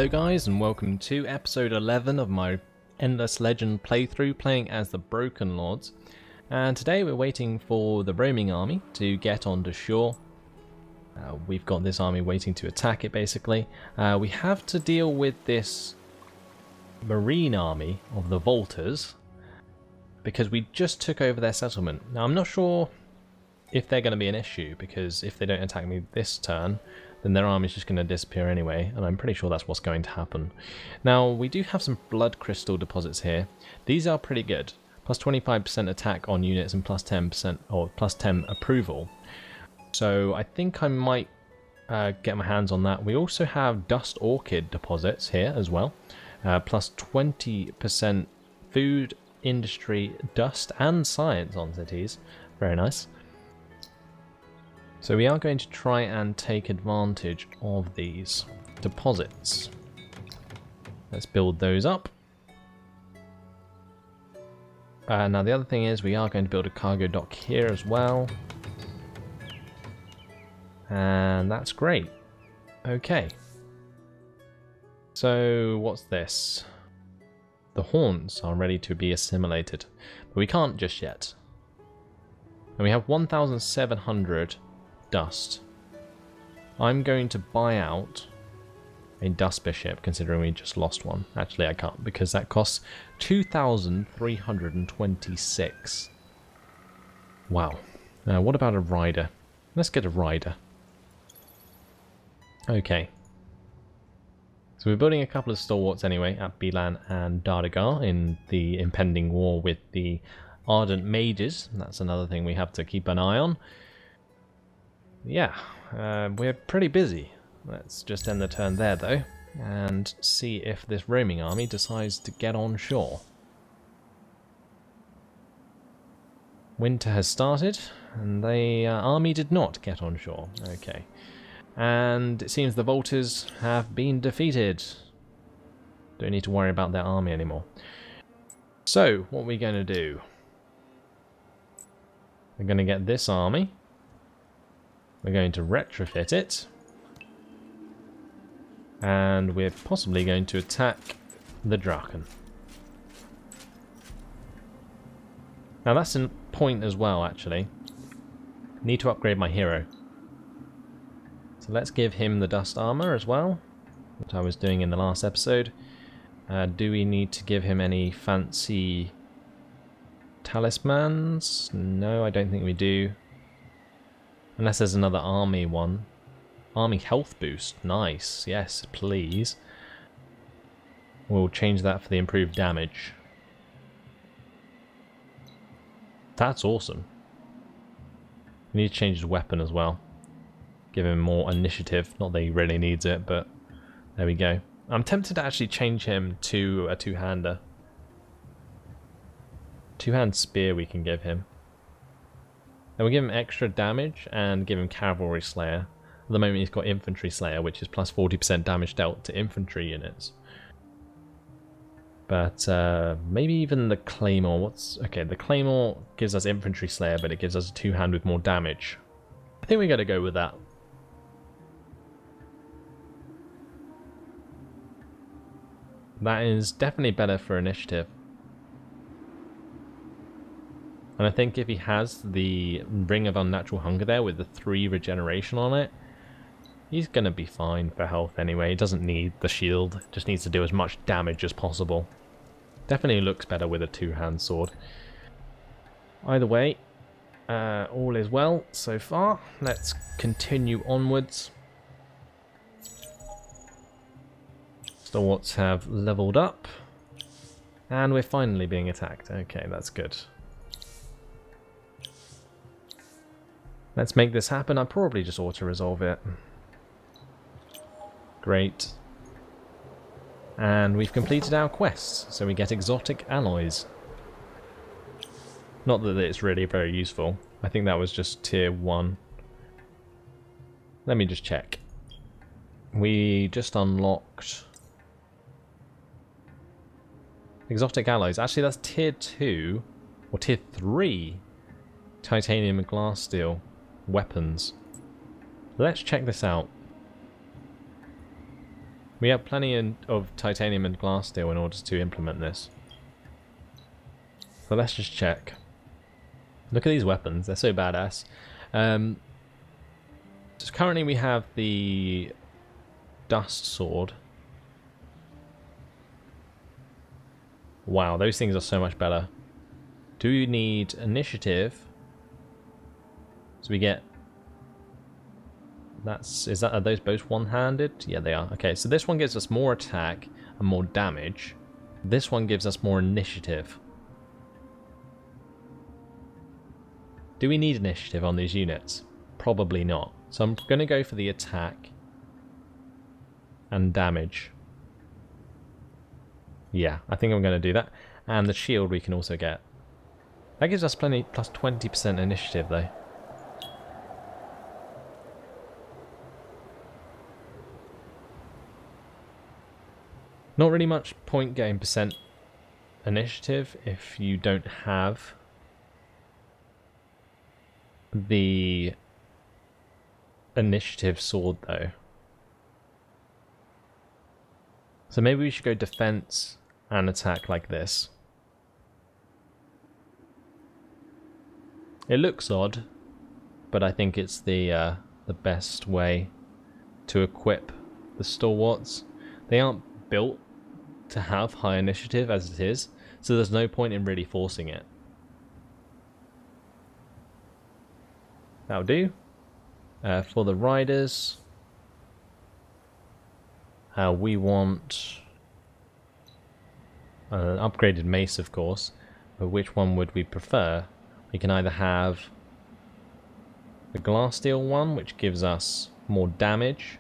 Hello guys, and welcome to episode 11 of my Endless Legend playthrough playing as the Broken Lords. And today we're waiting for the roaming army to get onto shore. We've got this army waiting to attack it basically. We have to deal with this marine army of the Volters because we just took over their settlement. Now I'm not sure if they're going to be an issue, because if they don't attack me this turn then their army's just going to disappear anyway, and I'm pretty sure that's what's going to happen. Now, we do have some blood crystal deposits here. These are pretty good. Plus 25% attack on units and plus 10% or plus 10 approval. So I think I might get my hands on that. We also have dust orchid deposits here as well. Plus 20% food, industry, dust and science on cities. Very nice. So we are going to try and take advantage of these deposits. Let's build those up. Now the other thing is we are going to build a cargo dock here as well. And that's great. Okay. So what's this? The horns are ready to be assimilated, but we can't just yet. And we have 1,700 dust. I'm going to buy out a dust bishop, considering we just lost one. Actually, I can't, because that costs 2,326. Wow. What about a rider? Let's get a rider. Okay. So we're building a couple of stalwarts anyway at Bilan and Dardagar in the impending war with the Ardent Mages. That's another thing we have to keep an eye on. Yeah, we're pretty busy. Let's just end the turn there though, and see if this roaming army decides to get on shore. Winter has started, and the army did not get on shore. Okay. And it seems the Volters have been defeated. Don't need to worry about their army anymore. So, what are we going to do? We're going to get this army. We're going to retrofit it. And we're possibly going to attack the Draken. Now that's a point as well, actually. Need to upgrade my hero. So let's give him the dust armor as well, which I was doing in the last episode. Do we need to give him any fancy talismans? No, I don't think we do. Unless there's another army one. Army health boost. Nice. Yes, please. We'll change that for the improved damage. That's awesome. We need to change his weapon as well. Give him more initiative. Not that he really needs it, but there we go. I'm tempted to actually change him to a two-hander. Two-hand spear we can give him. And we'll give him extra damage and give him Cavalry Slayer. At the moment he's got Infantry Slayer, which is plus 40% damage dealt to infantry units. But maybe even the Claymore. Okay, the Claymore gives us Infantry Slayer, but it gives us a two-hand with more damage. I think we got to go with that. That is definitely better for initiative. And I think if he has the Ring of Unnatural Hunger there with the 3 regeneration on it, he's going to be fine for health anyway. He doesn't need the shield, just needs to do as much damage as possible. Definitely looks better with a two-hand sword. Either way, all is well so far. Let's continue onwards. Stalwarts have leveled up. And we're finally being attacked. Okay, that's good. Let's make this happen. I'll probably just auto-resolve it. Great. And we've completed our quests, so we get exotic alloys. Not that it's really very useful. I think that was just tier 1. Let me just check. We just unlocked exotic alloys. Actually, that's tier 2 or tier 3 titanium and glass steel weapons. Let's check this out. We have plenty of titanium and glass steel in order to implement this. So let's just check. Look at these weapons, they're so badass. Just currently we have the dust sword. Wow, those things are so much better. Do you need initiative? So we get... are those both one-handed? Yeah, they are. Okay, so this one gives us more attack and more damage. This one gives us more initiative. Do we need initiative on these units? Probably not. So I'm going to go for the attack and damage. Yeah, I think I'm going to do that. And the shield we can also get. That gives us plenty, plus 20% initiative though. Not really much point getting percent initiative if you don't have the initiative sword though. So maybe we should go defense and attack like this. It looks odd, but I think it's the best way to equip the stalwarts. They aren't built to have high initiative as it is, so there's no point in really forcing it. That'll do. For the riders, we want an upgraded mace, of course, but which one would we prefer? We can either have the glass steel one, which gives us more damage.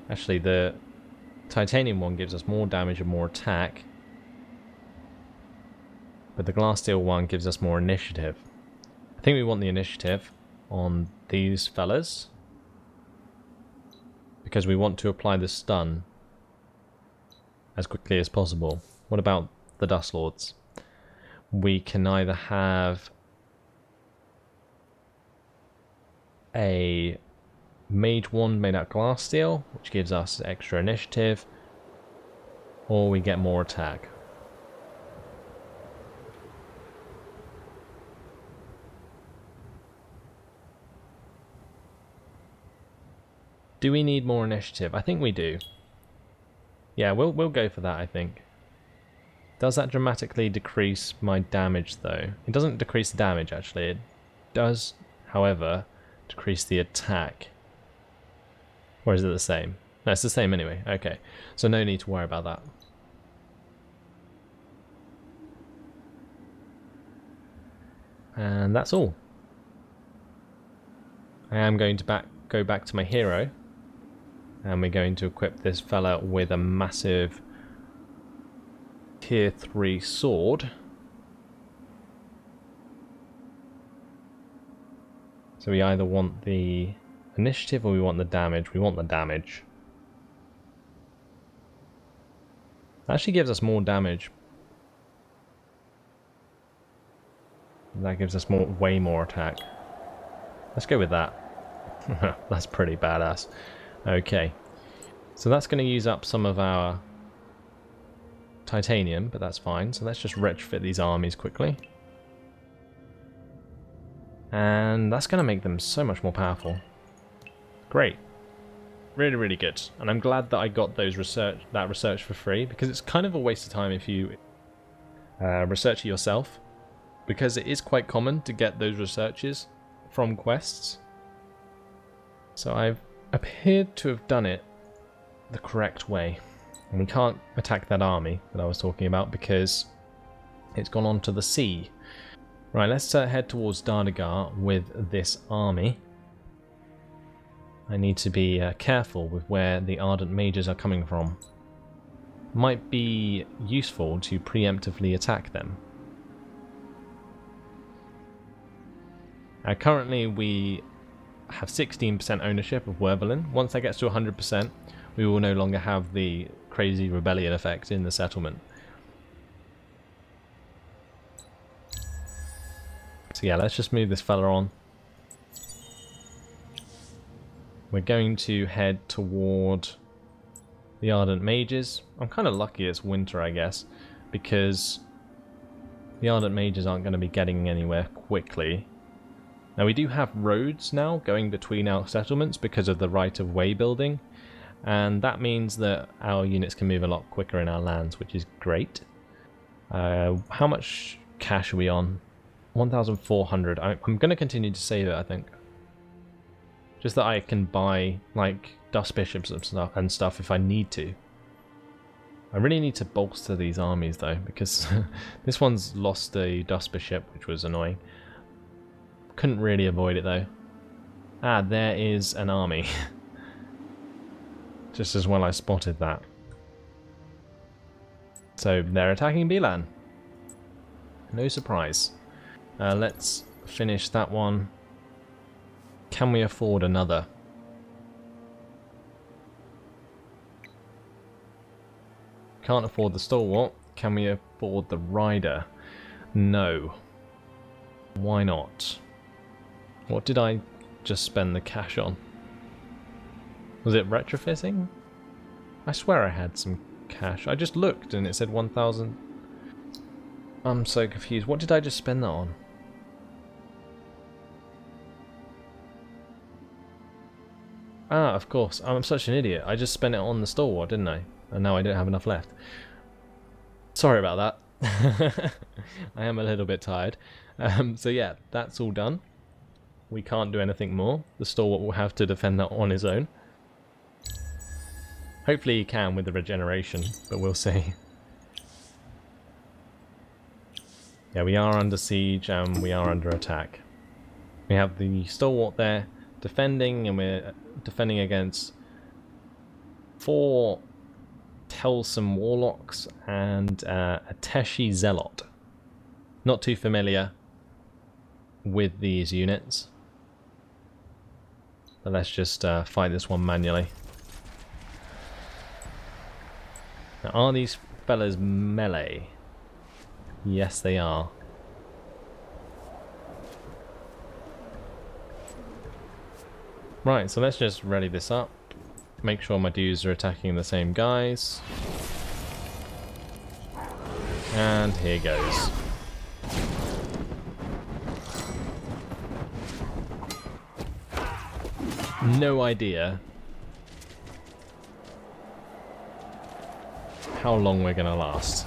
Actually, the titanium one gives us more damage and more attack, but the glass steel one gives us more initiative. I think we want the initiative on these fellas because we want to apply the stun as quickly as possible. What about the Dust Lords? We can either have a mage wand made out of glass steel, which gives us extra initiative, or we get more attack. Do we need more initiative? I think we do. Yeah, we'll go for that, I think. Does that dramatically decrease my damage though? It doesn't decrease the damage actually. It does, however, decrease the attack. Or is it the same? No, it's the same anyway. Okay, so no need to worry about that. And that's all. I am going to go back to my hero. And we're going to equip this fella with a massive tier 3 sword. So we either want the initiative or we want the damage. We want the damage. That actually gives us more damage. That gives us way more attack. Let's go with that. That's pretty badass. Okay, so that's going to use up some of our titanium, but that's fine. So let's just retrofit these armies quickly. And that's going to make them so much more powerful. Great. Really, really good. And I'm glad that I got that research for free, because it's kind of a waste of time if you research it yourself, because it is quite common to get those researches from quests. So I've appeared to have done it the correct way. And we can't attack that army that I was talking about because it's gone on to the sea. Right, let's head towards Dardagar with this army. I need to be careful with where the Ardent Mages are coming from. Might be useful to preemptively attack them. Currently we have 16% ownership of Wervelin. Once that gets to 100%, we will no longer have the crazy rebellion effect in the settlement. So yeah, let's just move this fella on. We're going to head toward the Ardent Mages. I'm kind of lucky it's winter, I guess, because the Ardent Mages aren't going to be getting anywhere quickly. Now we do have roads now going between our settlements because of the right-of-way building, and that means that our units can move a lot quicker in our lands, which is great. How much cash are we on? 1,400. I'm going to continue to save it, I think. Just that I can buy, like, dust bishops and stuff if I need to. I really need to bolster these armies, though, because this one's lost a dust bishop, which was annoying. Couldn't really avoid it, though. Ah, there is an army. Just as well I spotted that. So, they're attacking Bilan. No surprise. Let's finish that one. Can we afford another? Can't afford the Stalwart. Can we afford the Rider? No. Why not? What did I just spend the cash on? Was it retrofitting? I swear I had some cash. I just looked and it said 1,000. I'm so confused. What did I just spend that on? Ah, of course. I'm such an idiot. I just spent it on the Stalwart, didn't I? And now I don't have enough left. Sorry about that. I am a little bit tired. So yeah, that's all done. We can't do anything more. The Stalwart will have to defend that on his own. Hopefully he can with the regeneration, but we'll see. Yeah, we are under siege and we are under attack. We have the Stalwart there defending, and we're defending against 4 Telsum Warlocks and a Teshi Zealot. Not too familiar with these units. But let's just fight this one manually. Now, are these fellas melee? Yes, they are. Right, so let's just ready this up. Make sure my dudes are attacking the same guys. And here goes. No idea how long we're gonna last.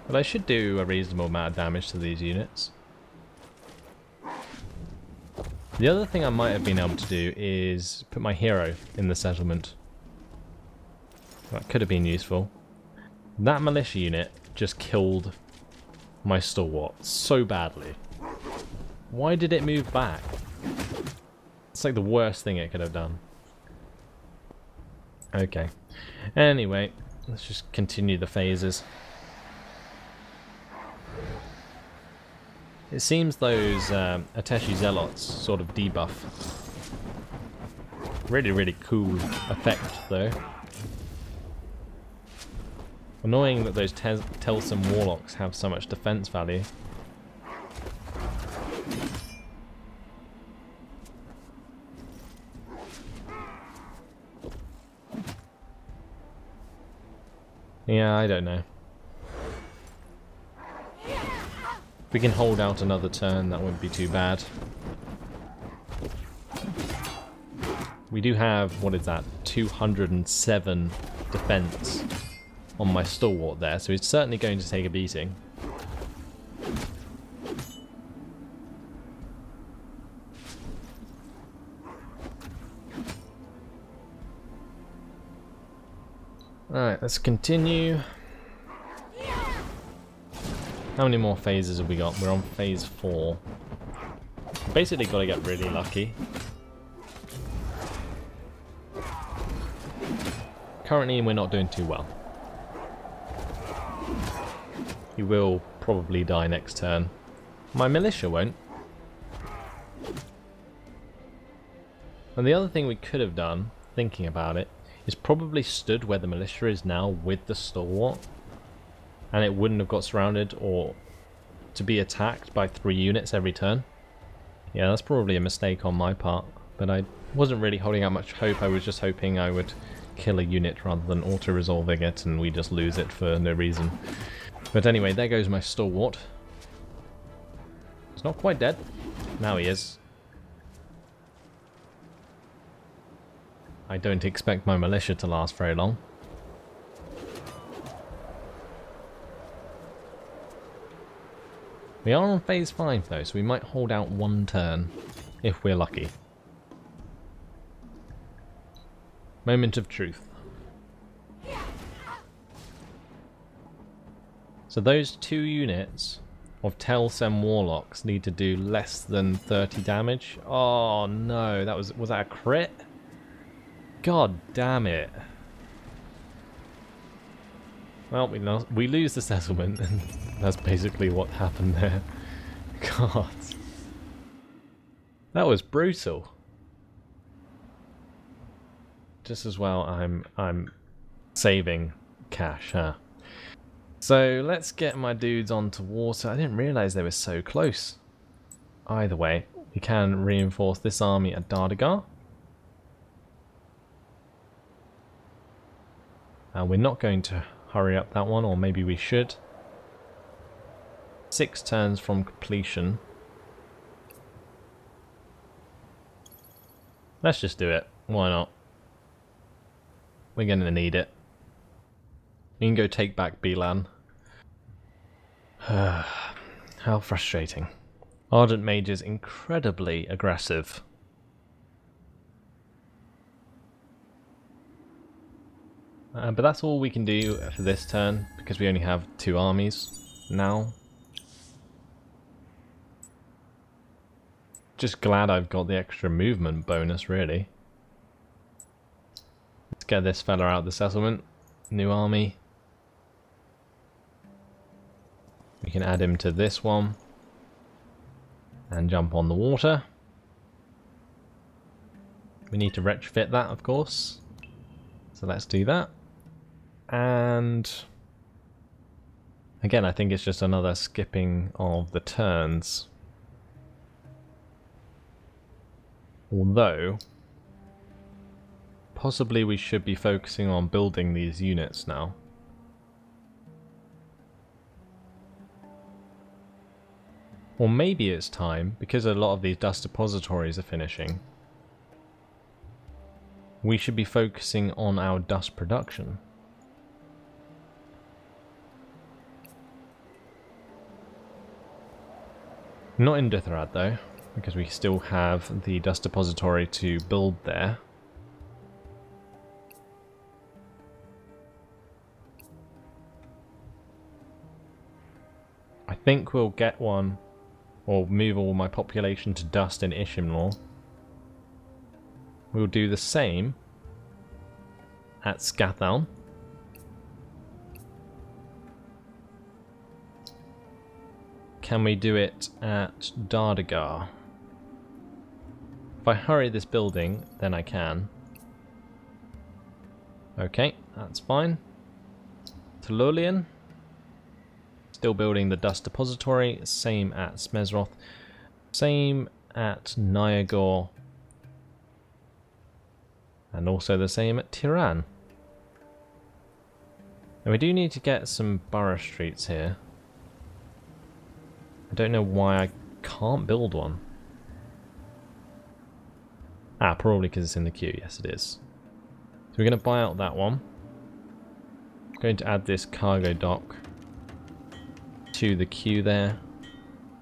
But I should do a reasonable amount of damage to these units. The other thing I might have been able to do is put my hero in the settlement. That could have been useful. That militia unit just killed my Stalwart so badly. Why did it move back? It's like the worst thing it could have done. Okay. Anyway, let's just continue the phases. It seems those Ateshi Zealots sort of debuff. Really, really cool effect, though. Annoying that those Telsum Warlocks have so much defense value. Yeah, I don't know. If we can hold out another turn, that wouldn't be too bad. We do have, what is that, 207 defense on my Stalwart there, so he's certainly going to take a beating. Alright, let's continue. How many more phases have we got? We're on phase 4. Basically got to get really lucky. Currently we're not doing too well. He will probably die next turn. My militia won't. And the other thing we could have done, thinking about it, is probably stood where the militia is now with the Stalwart. And it wouldn't have got surrounded or to be attacked by 3 units every turn. Yeah, that's probably a mistake on my part, but I Wasn't really holding out much hope, I was just hoping I would kill a unit rather than auto-resolving it and we just lose it for no reason. But anyway, there goes my stalwart. He's not quite dead. Now he is. I don't expect my militia to last very long. We are on phase 5 though, so we might hold out one turn, if we're lucky. Moment of truth. So those 2 units of Telsem Warlocks need to do less than 30 damage. Oh no, was that a crit? God damn it. Well, we lose the settlement, and that's basically what happened there. God. That was brutal. Just as well I'm saving cash, huh? So let's get my dudes onto water. I didn't realise they were so close. Either way, we can reinforce this army at Dardagar. We're not going to hurry up that one, or maybe we should. 6 turns from completion. Let's just do it. Why not? We're going to need it. We can go take back Bilan. How frustrating. Ardent Mage is incredibly aggressive. But that's all we can do for this turn, because we only have 2 armies now. Just glad I've got the extra movement bonus, really. Let's get this fella out of the settlement. New army. We can add him to this one. And jump on the water. We need to retrofit that, of course. So let's do that. And again, I think it's just another skipping of the turns. Although, possibly we should be focusing on building these units now. Or maybe it's time, because a lot of these dust depositories are finishing, we should be focusing on our dust production. Not in Dithrad though, because we still have the dust depository to build there. I think we'll get one, or move all my population to dust in Ishimlaw. We'll do the same at Skathaln. Can we do it at Dardagar? If I hurry this building, then I can. Okay, that's fine. Tolulian. Still building the dust depository. Same at Smezroth. Same at Nyagor. And also the same at Tiran. And we do need to get some borough streets here. I don't know why I can't build one. Ah, probably because it's in the queue. Yes, it is. So we're going to buy out that one. I'm going to add this cargo dock to the queue there.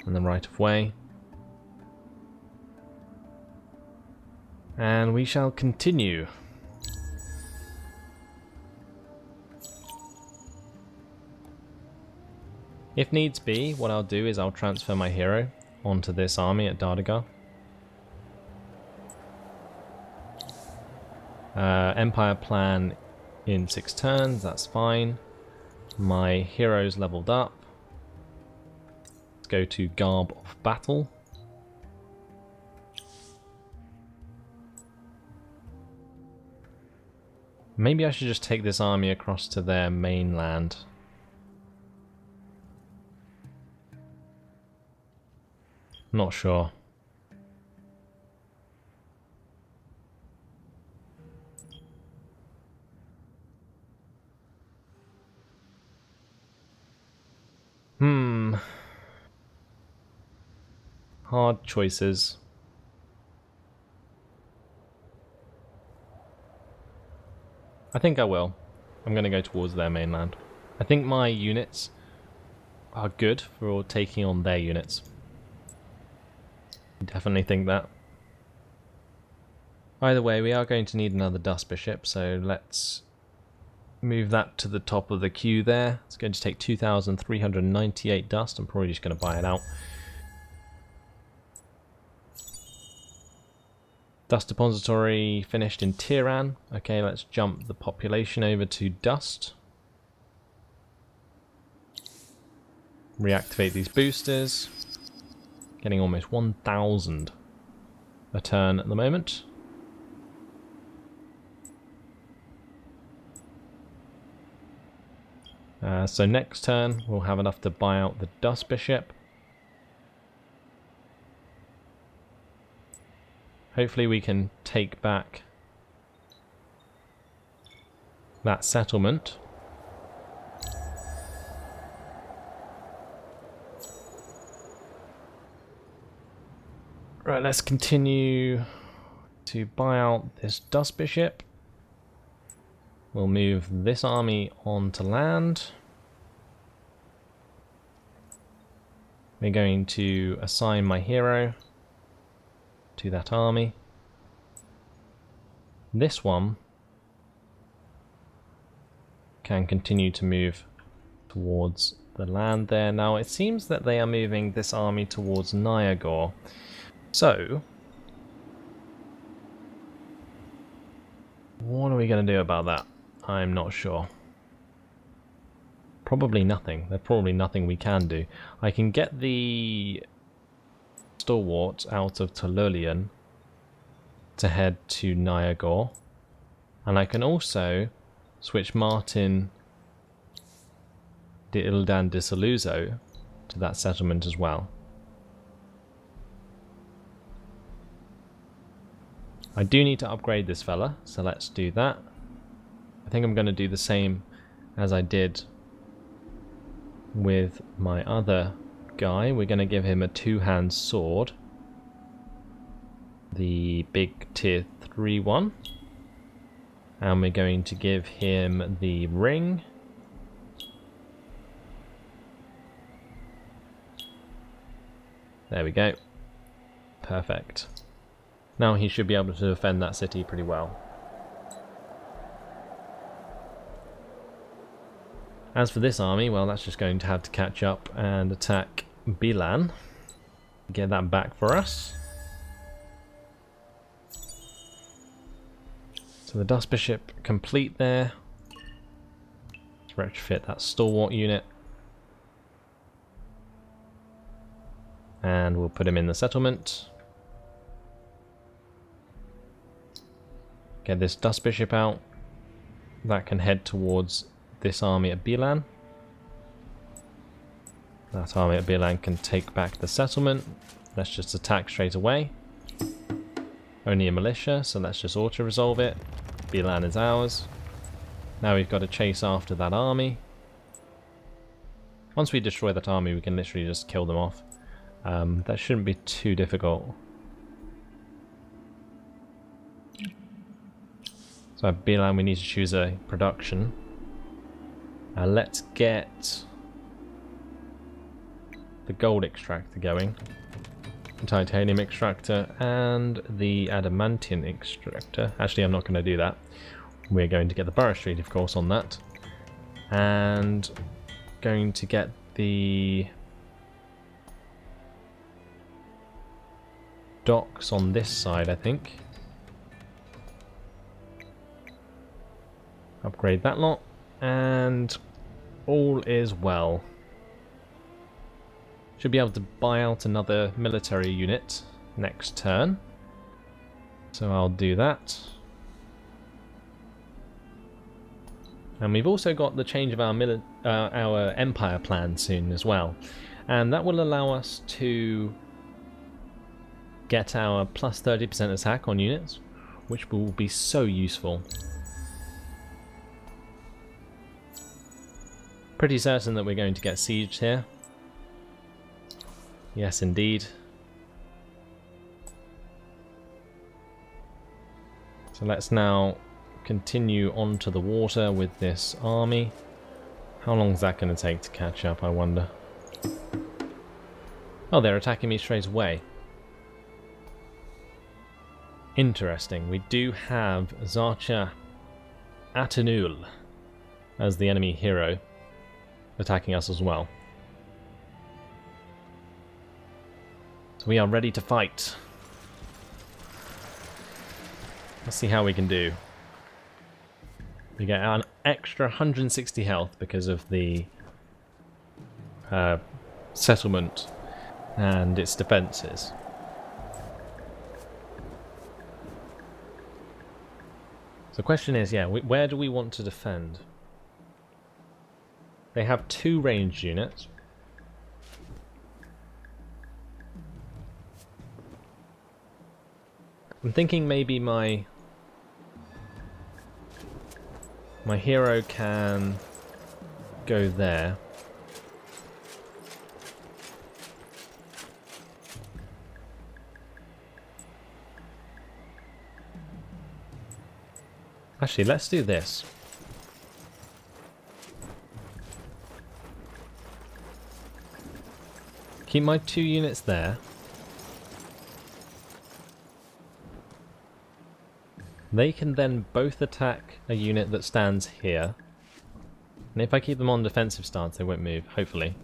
And the right of way. And we shall continue. If needs be, what I'll do is I'll transfer my hero onto this army at Dardagar. Empire plan in 6 turns, that's fine. My hero's leveled up. Let's go to Garb of Battle. Maybe I should just take this army across to their mainland. Not sure. Hard choices. I think I will. I'm going to go towards their mainland. I think my units are good for taking on their units. Definitely think that. Either way, we are going to need another dust bishop, so let's move that to the top of the queue there. It's going to take 2,398 dust. I'm probably just going to buy it out. Dust depository finished in Tiran. Okay, let's jump the population over to dust. Reactivate these boosters. Getting almost 1,000 a turn at the moment. So next turn we'll have enough to buy out the dust bishop. Hopefully we can take back that settlement. Right, let's continue to buy out this dust bishop. We'll move this army onto land. We're going to assign my hero to that army. This one can continue to move towards the land there. Now it seems that they are moving this army towards Niagara. So, what are we going to do about that? I'm not sure. Probably nothing. There's probably nothing we can do. I can get the stalwart out of Tolulian to head to Niagara. And I can also switch Martin de Ildan de Saluzzo to that settlement as well. I do need to upgrade this fella, so let's do that. I think I'm going to do the same as I did with my other guy. We're going to give him a two-hand sword. The big tier 3 one. And we're going to give him the ring. There we go. Perfect. Now he should be able to defend that city pretty well. As for this army, well, that's just going to have to catch up and attack Bilan. Get that back for us. So the Dust Bishop complete there. Let's retrofit that Stalwart unit. And we'll put him in the settlement. Get this Dust Bishop out. That can head towards this army at Bilan. That army at Bilan can take back the settlement. Let's just attack straight away. Only a militia, so let's just auto-resolve it. Bilan is ours. Now we've got to chase after that army. Once we destroy that army, we can literally just kill them off. That shouldn't be too difficult. So at Bilan we need to choose a production. Let's get the gold extractor going. The titanium extractor and the adamantium extractor. Actually, I'm not going to do that. We're going to get the Borough Street, of course, on that. And going to get the docks on this side, I think. Upgrade that lot. And all is well. Should be able to buy out another military unit next turn. So I'll do that. And we've also got the change of our empire plan soon as well. And that will allow us to get our plus 30% attack on units, which will be so useful. Pretty certain that we're going to get sieged here. Yes, indeed. So let's now continue onto the water with this army. How long is that going to take to catch up, I wonder? Oh, they're attacking me straight away. Interesting. We do have Zarcha Atenul as the enemy hero attacking us as well. So we are ready to fight. Let's see how we can do. We get an extra 160 health because of the settlement and its defences. So the question is, yeah, where do we want to defend? They have 2 ranged units. I'm thinking maybe my hero can go there. Actually, let's do this. Keep my 2 units there. They can then both attack a unit that stands here. And if I keep them on defensive stance, they won't move, hopefully.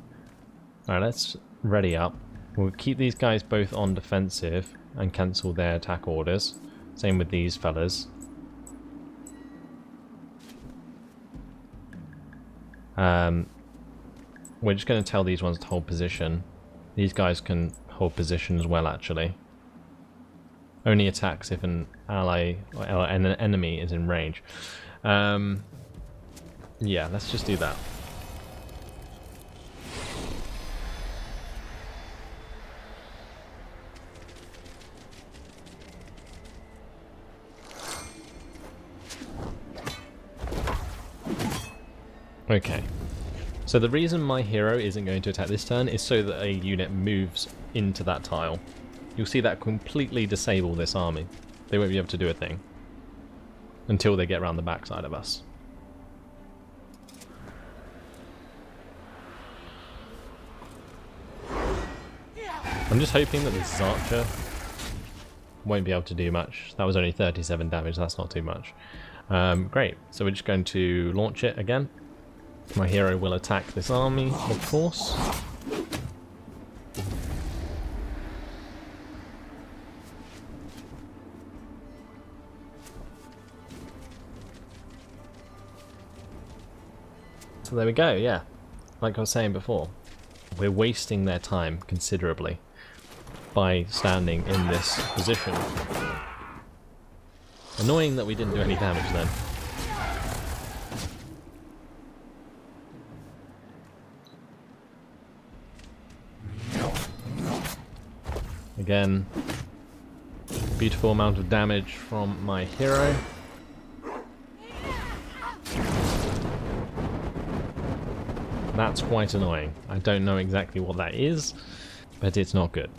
Alright, let's ready up. We'll keep these guys both on defensive and cancel their attack orders. Same with these fellas. We're just going to tell these ones to hold position. These guys can hold position as well, actually. Only attacks if an ally or an enemy is in range. Yeah, let's just do that. Okay. So the reason my hero isn't going to attack this turn is so that a unit moves into that tile. You'll see that completely disable this army. They won't be able to do a thing until they get around the backside of us. I'm just hoping that this Zarcha won't be able to do much. That was only 37 damage, that's not too much. Great, so we're just going to launch it again. My hero will attack this army, of course. So there we go, yeah. Like I was saying before, we're wasting their time considerably by standing in this position. Annoying that we didn't do any damage then. Again, beautiful amount of damage from my hero. That's quite annoying. I don't know exactly what that is, but it's not good.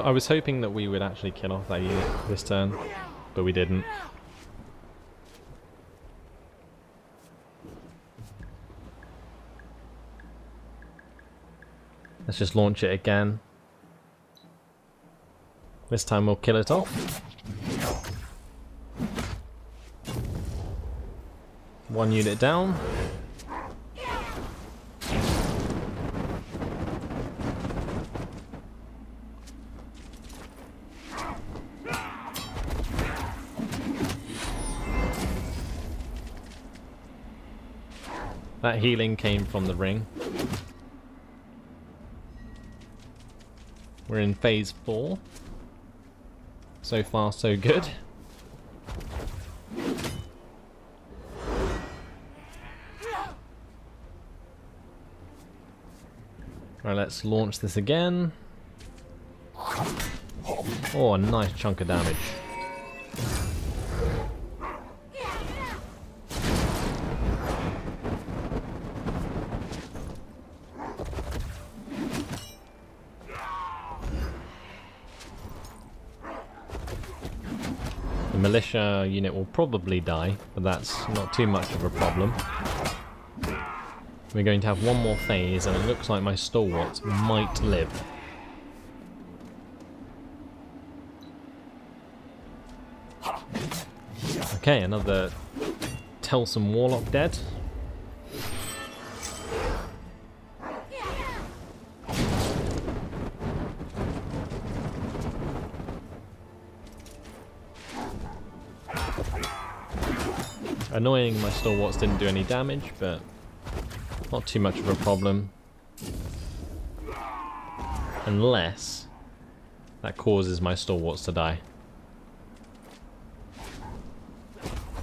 I was hoping that we would actually kill off that unit this turn, but we didn't. Let's just launch it again. This time we'll kill it off. One unit down. That healing came from the ring. We're in phase 4. So far, so good. Right, let's launch this again. Oh, a nice chunk of damage. The militia unit will probably die, but that's not too much of a problem. We're going to have one more phase, and it looks like my stalwarts might live. Okay, another Telsum Warlock dead. Annoying, my stalwarts didn't do any damage, but not too much of a problem. Unless that causes my stalwarts to die.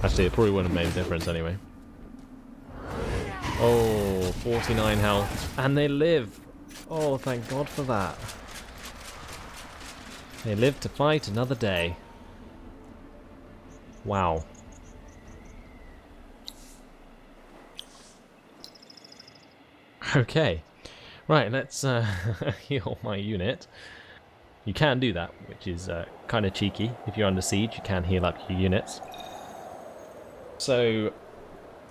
Actually, it probably wouldn't have made a difference anyway. Oh, 49 health. And they live! Oh, thank God for that. They live to fight another day. Wow. Okay. Right, let's heal my unit. You can do that, which is kind of cheeky. If you're under siege, you can heal up your units. So,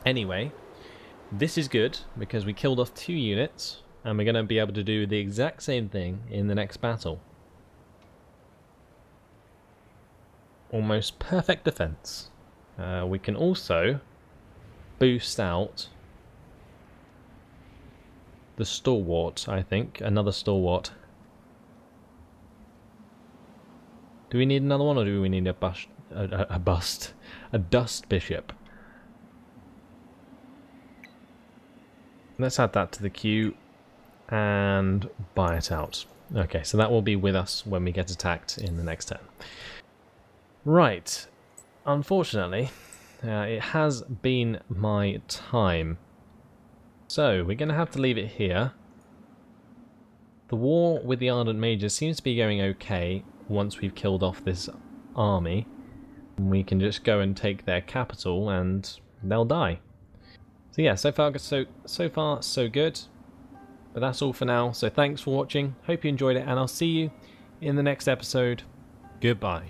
anyway, this is good because we killed off 2 units, and we're going to be able to do the exact same thing in the next battle. Almost perfect defense. We can also boost out the stalwart, I think. Another stalwart. Do we need another one, or do we need a dust bishop? Let's add that to the queue and buy it out. Okay, so that will be with us when we get attacked in the next turn. Right. Unfortunately, it has been my time. So, we're going to have to leave it here. The war with the Ardent Mages seems to be going okay once we've killed off this army. We can just go and take their capital and they'll die. So yeah, so far so good. But that's all for now, so thanks for watching. Hope you enjoyed it, and I'll see you in the next episode. Goodbye.